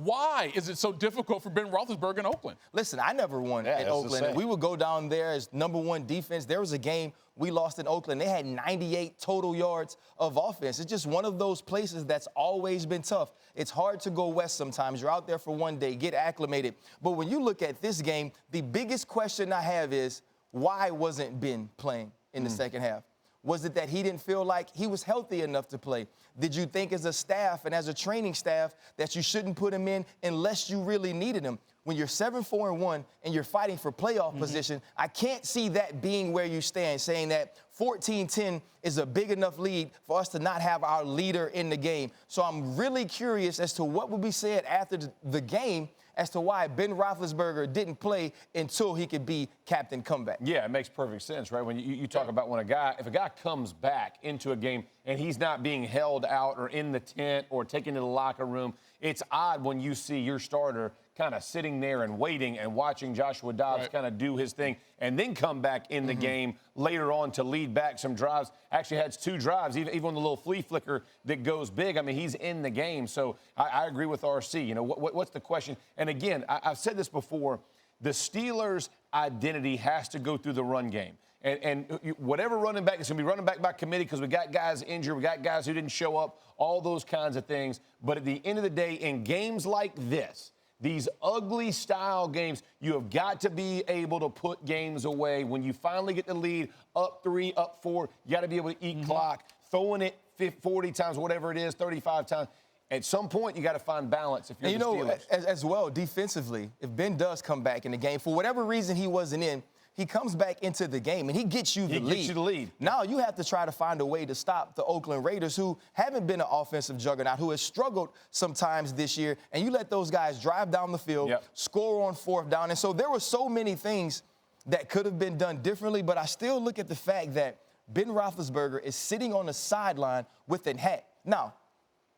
why is it so difficult for Ben Roethlisberger in Oakland? Listen, I never won in Oakland. We would go down there as #1 defense. There was a game we lost in Oakland. They had 98 total yards of offense. It's just one of those places that's always been tough. It's hard to go west sometimes. You're out there for one day, get acclimated. But when you look at this game, the biggest question I have is, why wasn't Ben playing in the second half? Was it that he didn't feel like he was healthy enough to play? Did you think as a staff and as a training staff that you shouldn't put him in unless you really needed him? When you're 7-4-1 and you're fighting for playoff position, I can't see that being where you stand, saying that 14-10 is a big enough lead for us to not have our leader in the game. So I'm really curious as to what will be said after the game as to why Ben Roethlisberger didn't play until he could be captain comeback. Yeah, it makes perfect sense, right? When you talk about when if a guy comes back into a game and he's not being held out or in the tent or taken to the locker room, it's odd when you see your starter kind of sitting there and waiting and watching Joshua Dobbs kind of do his thing and then come back in the game later on to lead back some drives. Actually had 2 drives, even on the little flea flicker that goes big. I mean, he's in the game. So I agree with RC. You know, what's the question? And again, I've said this before, the Steelers' identity has to go through the run game. And whatever running back, it's going to be running back by committee because we got guys injured, we got guys who didn't show up, all those kinds of things. But at the end of the day, in games like this, these ugly style games, you have got to be able to put games away. When you finally get the lead, up 3, up 4, you got to be able to eat clock, throwing it 40 times, whatever it is, 35 times. At some point, you got to find balance if you're the Steelers. As well, defensively, if Ben does come back in the game, for whatever reason he wasn't in, he comes back into the game, and he gets you the lead. He gets you the lead. Now you have to try to find a way to stop the Oakland Raiders, who haven't been an offensive juggernaut, who has struggled sometimes this year, and you let those guys drive down the field, score on 4th down. And so there were so many things that could have been done differently, but I still look at the fact that Ben Roethlisberger is sitting on the sideline with a hat. Now,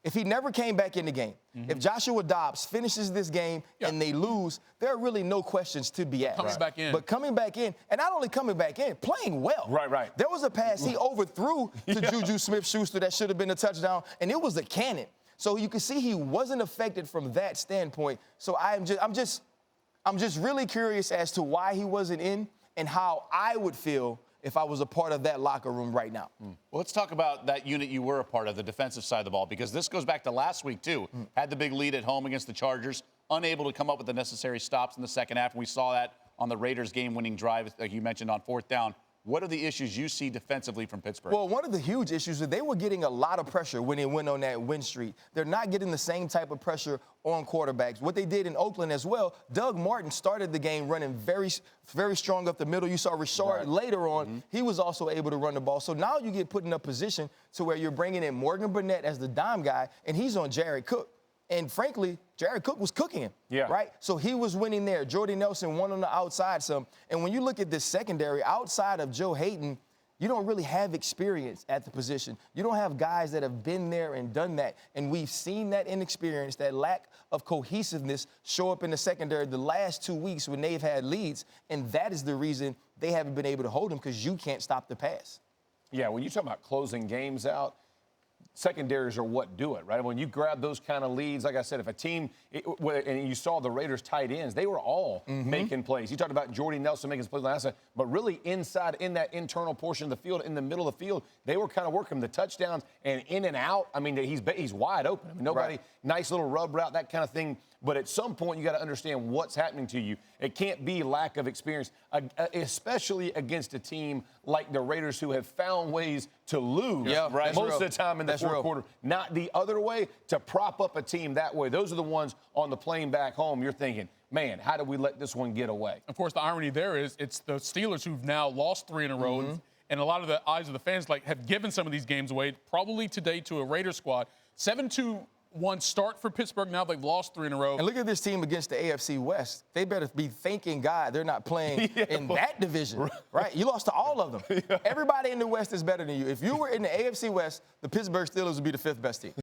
if he never came back in the game, if Joshua Dobbs finishes this game and they lose, there are really no questions to be asked. Coming back in. But coming back in, and not only coming back in, playing well. Right. There was a pass he overthrew to Juju Smith-Schuster that should have been a touchdown, and it was a cannon. So you can see he wasn't affected from that standpoint. So I'm just really curious as to why he wasn't in and how I would feel if I was a part of that locker room right now. Well, let's talk about that unit you were a part of, the defensive side of the ball, because this goes back to last week, too. Had the big lead at home against the Chargers, unable to come up with the necessary stops in the second half. And we saw that on the Raiders' game-winning drive, like you mentioned, on 4th down. What are the issues you see defensively from Pittsburgh? Well, one of the huge issues is they were getting a lot of pressure when they went on that win streak. They're not getting the same type of pressure on quarterbacks. What they did in Oakland as well, Doug Martin started the game running very, very strong up the middle. You saw Richard later on. He was also able to run the ball. So now you get put in a position to where you're bringing in Morgan Burnett as the dime guy, and he's on Jared Cook. And frankly, Jared Cook was cooking him, right? So he was winning there. Jordy Nelson won on the outside some. And when you look at this secondary, outside of Joe Hayden, you don't really have experience at the position. You don't have guys that have been there and done that. And we've seen that inexperience, that lack of cohesiveness show up in the secondary the last 2 weeks when they've had leads. And that is the reason they haven't been able to hold them, because you can't stop the pass. Yeah, when you talk about closing games out, secondaries are what do it, right? When you grab those kind of leads, like I said, if a team, and you saw the Raiders tight ends, they were all making plays. You talked about Jordy Nelson making plays last night, but really inside, in that internal portion of the field, in the middle of the field, they were kind of working the touchdowns and in and out. I mean, he's wide open. I mean, nobody, nice little rub route, that kind of thing. But at some point, you got to understand what's happening to you. It can't be lack of experience, especially against a team like the Raiders, who have found ways to lose most of the time in the fourth quarter. Not the other way, to prop up a team that way. Those are the ones on the plane back home. You're thinking, man, how did we let this one get away? Of course, the irony there is it's the Steelers who've now lost 3 in a row, and a lot of the eyes of the fans have given some of these games away, probably today to a Raiders squad. 7-2. One start for Pittsburgh. Now they've lost 3 in a row. And look at this team against the AFC West. They better be thanking God they're not playing in that division, right? You lost to all of them. Everybody in the West is better than you. If you were in the AFC West, the Pittsburgh Steelers would be the 5th best team.